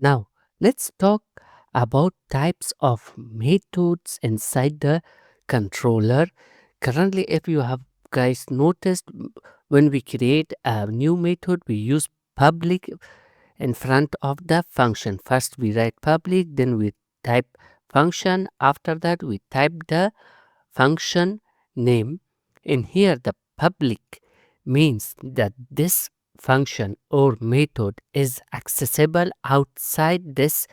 Now, let's talk about types of methods inside the controller. Currently, if you have guys noticed, when we create a new method, we use public in front of the function. First, we write public, then we type function. After that, we type the function name. In here, the public means that this function or method is accessible outside this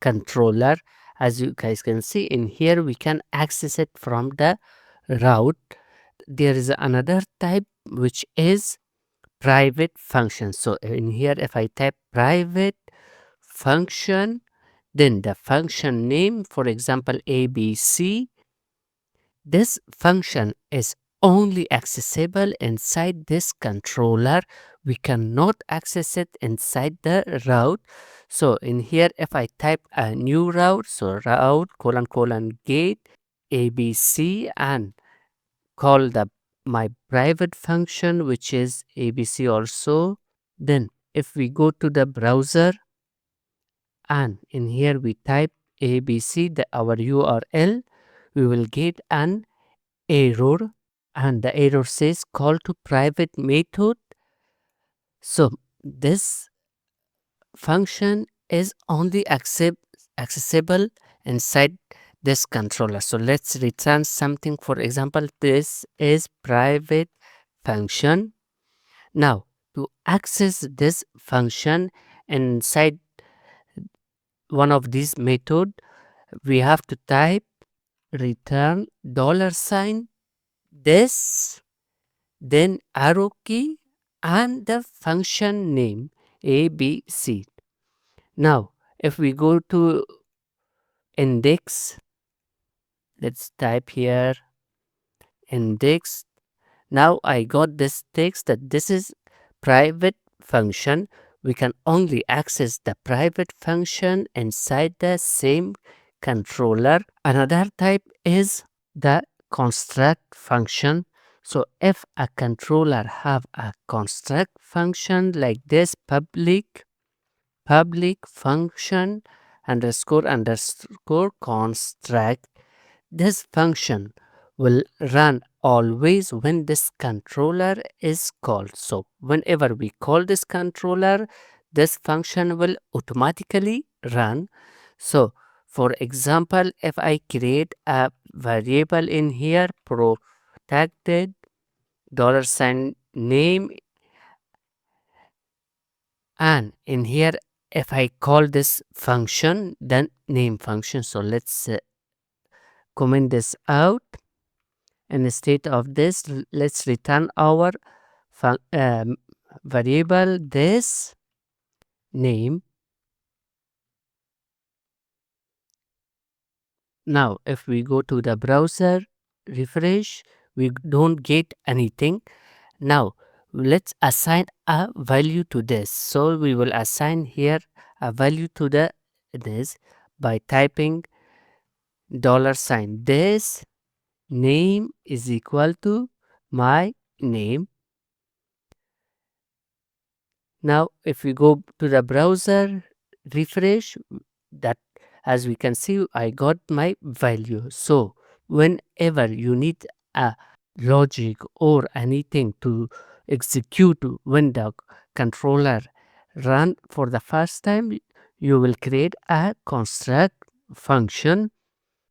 controller. As you guys can see in here, we can access it from the route. There is another type which is private function. So in here, if I type private function, then the function name, for example, ABC, this function is only accessible inside this controller. We cannot access it inside the route. So in here, if I type a new route, so route colon gate ABC and call the my private function, which is ABC also. Then if we go to the browser and in here we type ABC, our URL, we will get an error, and the error says call to private method. So this function is only accessible inside this controller. So let's return something. For example, this is private function. Now to access this function inside one of these method, we have to type return $, this, then arrow key and the function name ABC. Now if we go to index, let's type here index. Now I got this text that this is private function. We can only access the private function inside the same controller. Another type is the construct function. So if a controller have a construct function like this, public function underscore construct, this function will run always when this controller is called. So whenever we call this controller, this function will automatically run. So for example, if I create a variable in here, protected $name, and in here if I call this function, then name function. So let's comment this out. Instead of this, let's return our variable this name. Now if we go to the browser, refresh, we don't get anything. Now let's assign a value to this. So we will assign here a value to this by typing $, this name is equal to my name. Now if we go to the browser, refresh, that as we can see, I got my value. So whenever you need a logic or anything to execute when the controller run for the first time, you will create a construct function